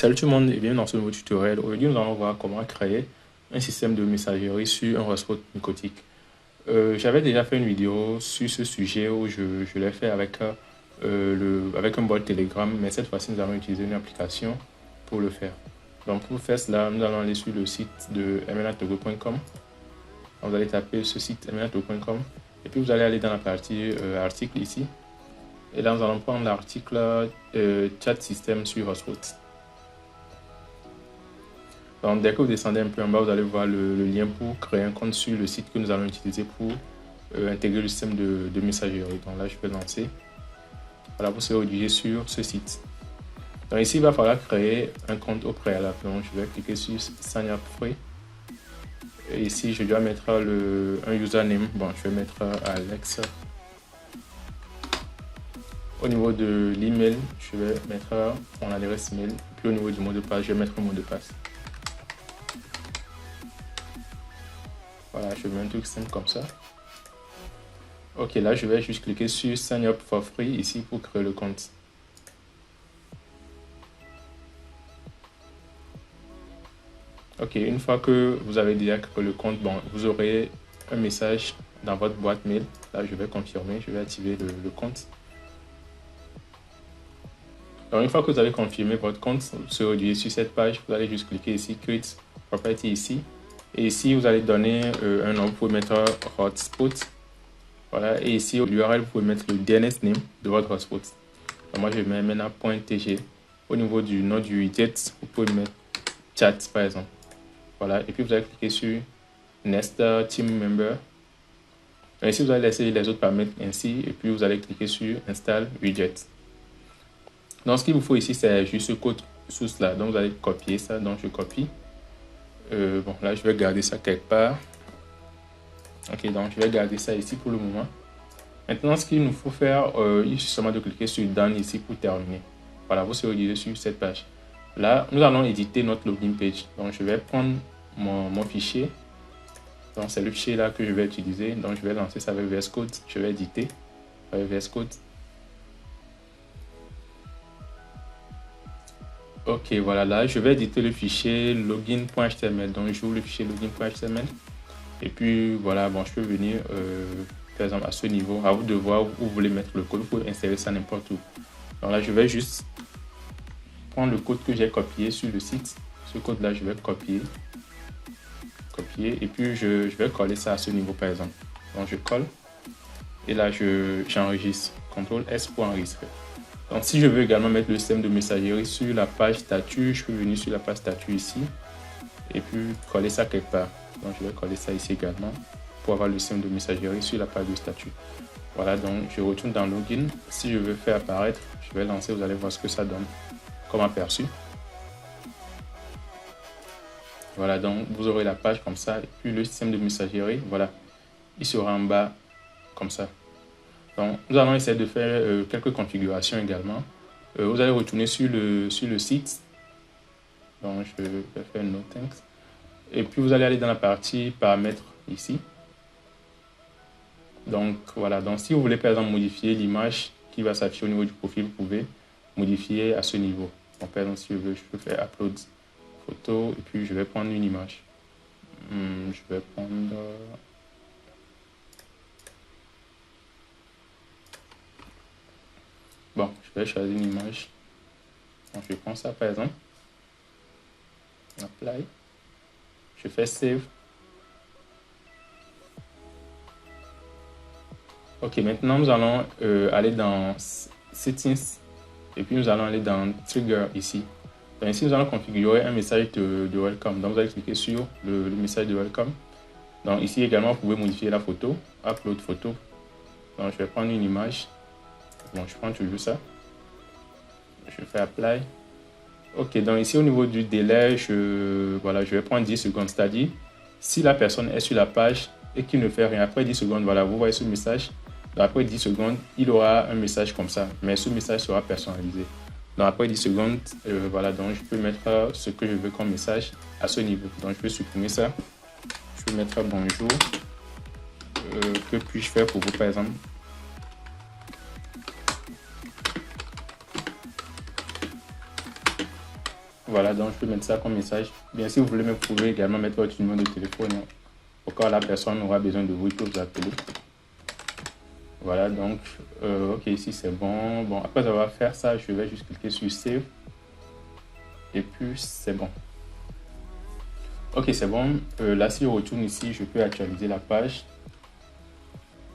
Salut tout le monde et bienvenue dans ce nouveau tutoriel. Aujourd'hui, nous allons voir comment créer un système de messagerie sur un hotspot mycotique. J'avais déjà fait une vidéo sur ce sujet où je l'ai fait avec, avec un bot Telegram, mais cette fois-ci, nous allons utiliser une application pour le faire. Donc, pour faire cela, nous allons aller sur le site de mlatogo.com. Vous allez taper ce site mlatogo.com et puis vous allez aller dans la partie article ici. Et là, nous allons prendre l'article chat système sur hotspot. Donc, dès que vous descendez un peu en bas, vous allez voir le lien pour créer un compte sur le site que nous allons utiliser pour intégrer le système de messagerie. Donc là, je vais lancer. Voilà, vous serez redirigé sur ce site. Donc ici, il va falloir créer un compte au préalable. Donc, je vais cliquer sur Sign up free. Et ici, je dois mettre un username. Bon, je vais mettre Alex. Au niveau de l'email, je vais mettre mon adresse mail. Puis au niveau du mot de passe, je vais mettre un mot de passe. Voilà, je mets un truc simple comme ça. Ok, là, je vais juste cliquer sur Sign up for free ici pour créer le compte. Ok, une fois que vous avez déjà créé le compte, bon, vous aurez un message dans votre boîte mail. Là, je vais confirmer, je vais activer le compte. Donc, une fois que vous avez confirmé votre compte, vous serez redirigé sur cette page. Vous allez juste cliquer ici, Create Property ici. Et ici, vous allez donner un nom. Vous pouvez mettre hotspot. Voilà. Et ici, l'URL, vous pouvez mettre le DNS name de votre hotspot. Donc, moi, je mets maintenant .tg. Au niveau du nom du widget, vous pouvez mettre chat, par exemple. Voilà. Et puis, vous allez cliquer sur Next Team Member. Donc, ici, vous allez laisser les autres paramètres ainsi. Et puis, vous allez cliquer sur Install Widget. Donc, ce qu'il vous faut ici, c'est juste ce code source là. Donc, vous allez copier ça. Donc, je copie. Bon, là, je vais garder ça quelque part. Ok, donc je vais garder ça ici pour le moment. Maintenant, ce qu'il nous faut faire, il suffit seulement de cliquer sur Done ici pour terminer. Voilà, vous serez redirigé sur cette page. Là, nous allons éditer notre login page. Donc, je vais prendre mon fichier. Donc, c'est le fichier là que je vais utiliser. Donc, je vais lancer ça avec VS Code. Je vais éditer avec VS Code. Ok, voilà, là, je vais éditer le fichier login.html. Donc, j'ouvre le fichier login.html. Et puis, voilà, bon, je peux venir, par exemple, à ce niveau. À vous de voir où vous voulez mettre le code. Vous pouvez insérer ça n'importe où. Donc là, je vais juste prendre le code que j'ai copié sur le site. Ce code-là, je vais copier. Et puis, je vais coller ça à ce niveau, par exemple. Donc, je colle. Et là, j'enregistre. CTRL S pour enregistrer. Donc, si je veux également mettre le système de messagerie sur la page statut, je peux venir sur la page statut ici. Et puis, coller ça quelque part. Donc, je vais coller ça ici également pour avoir le système de messagerie sur la page de statut. Voilà, donc je retourne dans Login. Si je veux faire apparaître, je vais lancer, vous allez voir ce que ça donne comme aperçu. Voilà, donc vous aurez la page comme ça. Et puis le système de messagerie, voilà, il sera en bas comme ça. Donc, nous allons essayer de faire quelques configurations également. Vous allez retourner sur le site. Donc, je vais faire No Thanks. Et puis, vous allez aller dans la partie paramètres ici. Donc, voilà. Donc, si vous voulez, par exemple, modifier l'image qui va s'afficher au niveau du profil, vous pouvez modifier à ce niveau. Donc, par exemple, si je veux, je peux faire Upload photo et puis je vais prendre une image. Je vais prendre... Bon, je vais choisir une image. Donc, je prends ça, par exemple. Apply. Je fais Save. Ok, maintenant nous allons aller dans Settings et puis nous allons aller dans Trigger ici. Donc ici, nous allons configurer un message de Welcome. Donc vous allez cliquer sur le message de Welcome. Donc ici également, vous pouvez modifier la photo, Upload photo. Donc je vais prendre une image. Bon, je prends toujours ça. Je fais Apply. Ok, donc ici au niveau du délai, voilà, je vais prendre 10 secondes. C'est-à-dire, si la personne est sur la page et qu'il ne fait rien, après 10 secondes, voilà, vous voyez ce message. Donc après 10 secondes, il aura un message comme ça, mais ce message sera personnalisé. Donc après 10 secondes, voilà, donc je peux mettre ce que je veux comme message à ce niveau. Donc je peux supprimer ça. Je peux mettre bonjour. Que puis-je faire pour vous, par exemple? Voilà, donc je peux mettre ça comme message. Bien sûr, vous voulez me pouvez également mettre votre numéro de téléphone au cas où la personne aura besoin de vous, il peut vous appeler. Voilà, donc, ok, ici c'est bon. Bon, après avoir fait ça, je vais juste cliquer sur Save. Et puis, c'est bon. Ok, c'est bon. Là, si je retourne ici, je peux actualiser la page.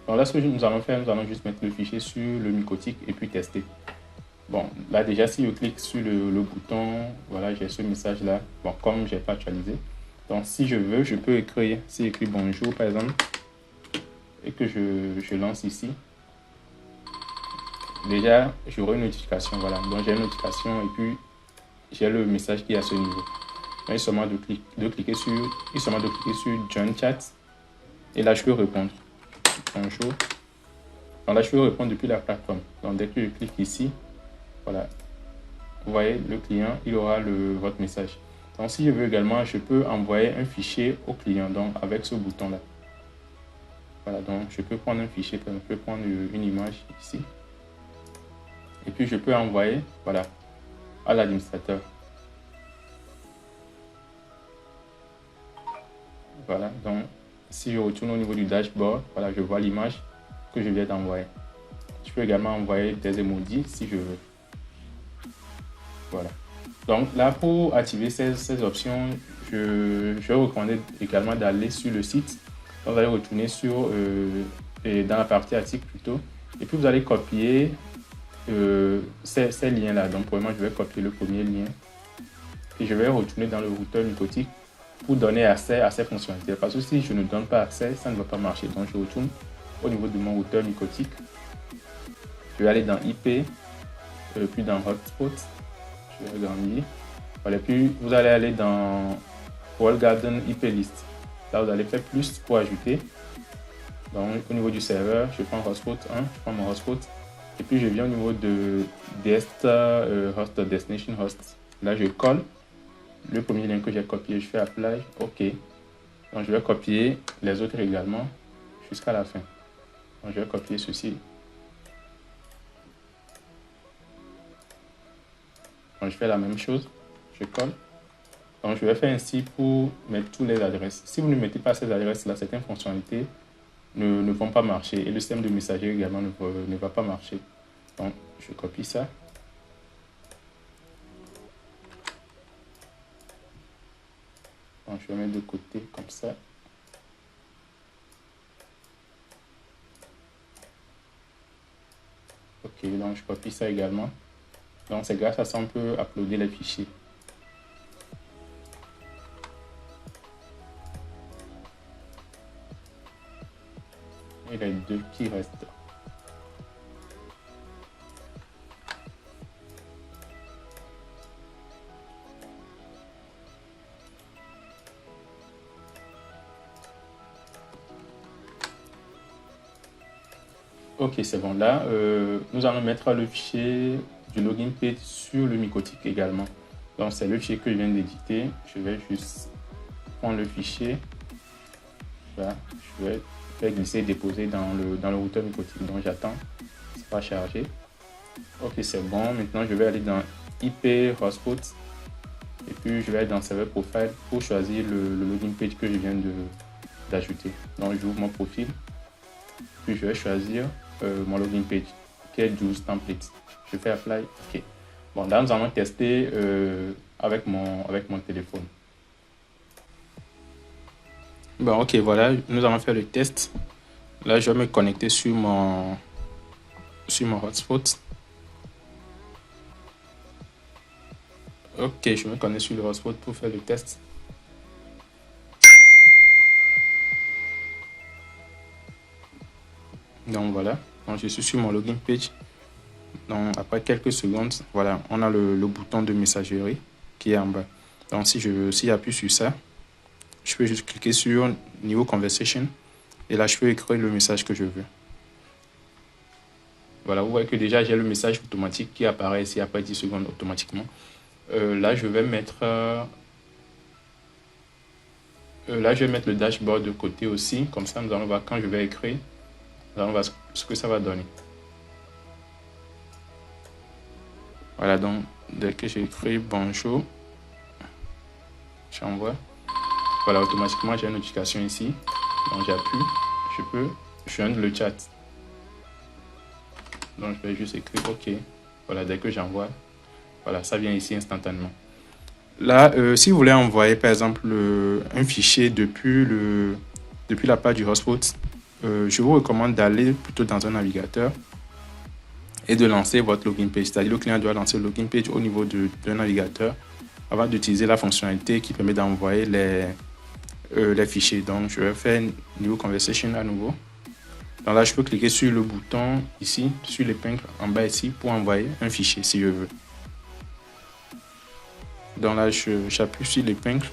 Donc là, ce que nous allons faire, nous allons juste mettre le fichier sur le Mycotic et puis tester. Bon, là déjà, si je clique sur le bouton, voilà, j'ai ce message-là. Bon, comme je n'ai pas actualisé. Donc, si je veux, je peux écrire, si j'écris bonjour, par exemple, et que je lance ici. Déjà, j'aurai une notification, voilà. Donc, j'ai une notification et puis j'ai le message qui est à ce niveau. Donc, il suffit seulement de cliquer sur Join Chat et là, je peux répondre. Bonjour. Donc là, je peux répondre depuis la plateforme. Donc, dès que je clique ici, voilà. Vous voyez, le client, il aura votre message. Donc, si je veux également, je peux envoyer un fichier au client, donc avec ce bouton-là. Voilà, donc je peux prendre un fichier, je peux prendre une image ici. Et puis, je peux envoyer, voilà, à l'administrateur. Voilà, donc si je retourne au niveau du dashboard, voilà, je vois l'image que je viens d'envoyer. Je peux également envoyer des emojis si je veux. Voilà. Donc là, pour activer ces options, je recommande également d'aller sur le site. Donc, vous allez retourner dans la partie article plutôt. Et puis vous allez copier ces liens-là. Donc pour moi, je vais copier le premier lien. Et je vais retourner dans le routeur Mycotic pour donner accès à ces fonctionnalités. Parce que si je ne donne pas accès, ça ne va pas marcher. Donc je retourne au niveau de mon routeur Mycotic. Je vais aller dans IP, puis dans Hotspot. Je vais agrandir. Voilà, puis vous allez aller dans Walled Garden IP List. Là, vous allez faire plus pour ajouter. Donc au niveau du serveur, je prends Hotspot 1, je prends mon hotspot. Et puis je viens au niveau de Dest Host Destination Host. Là, je colle le premier lien que j'ai copié, je fais Apply, OK. Donc je vais copier les autres également jusqu'à la fin. Donc je vais copier ceci. Donc je fais la même chose, je colle. Donc je vais faire ainsi pour mettre toutes les adresses. Si vous ne mettez pas ces adresses-là, certaines fonctionnalités ne vont pas marcher. Et le système de messagerie également ne va pas marcher. Donc je copie ça. Donc je vais mettre de côté comme ça. Ok, donc je copie ça également. Donc c'est grâce à ça qu'on peut uploader les fichiers. Et les deux qui restent. Ok, c'est bon. Là, nous allons mettre le fichier du login page sur le Mycotic également. Donc, c'est le fichier que je viens d'éditer. Je vais juste prendre le fichier. Voilà. Je vais faire glisser et déposer dans le routeur Mycotic. Donc, j'attends. C'est pas chargé. Ok, c'est bon. Maintenant, je vais aller dans IP Hotspot. Et puis, je vais aller dans Server Profile pour choisir le login page que je viens d'ajouter. Donc, j'ouvre mon profil. Puis, je vais choisir mon login page qui est 12 templates. Je fais Apply. OK. Bon, là, nous allons tester avec mon téléphone. Bon, OK, voilà. Nous allons faire le test. Là, je vais me connecter sur mon hotspot. OK, je me connecte sur le hotspot pour faire le test. Donc, voilà. Donc, je suis sur mon login page. Donc, après quelques secondes, voilà, on a le bouton de messagerie qui est en bas. Donc, si j'appuie sur ça, je peux juste cliquer sur New Conversation et là, je peux écrire le message que je veux. Voilà, vous voyez que déjà, j'ai le message automatique qui apparaît ici après 10 secondes automatiquement. Là, je vais mettre le dashboard de côté aussi. Comme ça, nous allons voir quand je vais écrire, nous allons voir ce que ça va donner. Voilà, donc dès que j'écris bonjour, j'envoie. Voilà, automatiquement, j'ai une notification ici. Donc, j'appuie, je viens de le chat. Donc, je vais juste écrire OK. Voilà, dès que j'envoie, voilà, ça vient ici instantanément. Là, si vous voulez envoyer, par exemple, un fichier depuis la page du hotspot, je vous recommande d'aller plutôt dans un navigateur et de lancer votre login page. C'est-à-dire, le client doit lancer le login page au niveau d'un navigateur avant d'utiliser la fonctionnalité qui permet d'envoyer les fichiers. Donc, je vais faire New Conversation à nouveau. Donc là, je peux cliquer sur le bouton ici, sur l'épingle en bas ici, pour envoyer un fichier si je veux. Donc là, j'appuie sur l'épingle,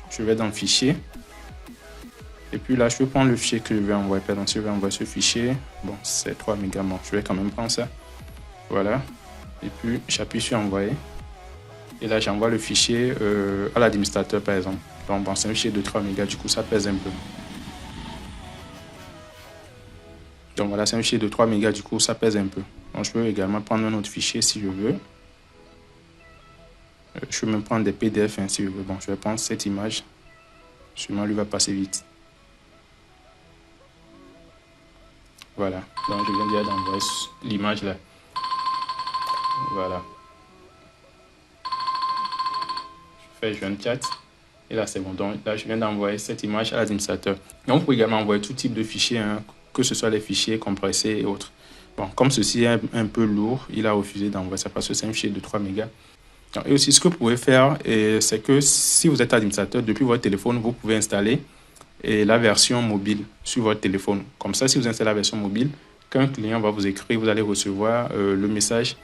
je vais dans le fichier. Et puis là, je peux prendre le fichier que je vais envoyer. Pardon, si je vais envoyer ce fichier, bon, c'est 3 mégas, bon, je vais quand même prendre ça. Voilà. Et puis, j'appuie sur envoyer. Et là, j'envoie le fichier à l'administrateur, par exemple. Donc, bon, c'est un fichier de 3 mégas, du coup, ça pèse un peu. Donc voilà, c'est un fichier de 3 mégas, du coup, ça pèse un peu. Donc, je peux également prendre un autre fichier si je veux. Je peux même prendre des PDF hein, si je veux. Bon, je vais prendre cette image. Sûrement, lui va passer vite. Voilà. Donc, je viens déjà d'envoyer l'image là. Voilà. Je fais joindre chat. Et là, c'est bon. Donc, là, je viens d'envoyer cette image à l'administrateur. Donc, vous pouvez également envoyer tout type de fichiers, hein, que ce soit les fichiers compressés et autres. Bon, comme ceci est un peu lourd, il a refusé d'envoyer ça parce que c'est un fichier de 3 mégas. Et aussi, ce que vous pouvez faire, c'est que si vous êtes administrateur, depuis votre téléphone, vous pouvez installer la version mobile sur votre téléphone. Comme ça, si vous installez la version mobile, quand un client va vous écrire, vous allez recevoir le message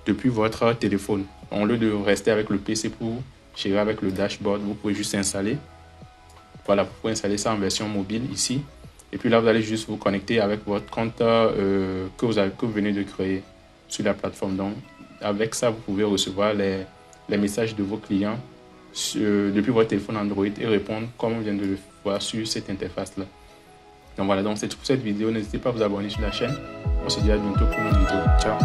depuis votre téléphone. Au lieu de rester avec le PC pour gérer avec le dashboard, vous pouvez juste installer. Voilà, vous pouvez installer ça en version mobile ici. Et puis là, vous allez juste vous connecter avec votre compte que vous venez de créer sur la plateforme. Donc, avec ça, vous pouvez recevoir les messages de vos clients depuis votre téléphone Android et répondre comme on vient de le voir sur cette interface-là. Donc voilà, donc c'est tout pour cette vidéo. N'hésitez pas à vous abonner sur la chaîne. On se dit à bientôt pour une vidéo. Ciao.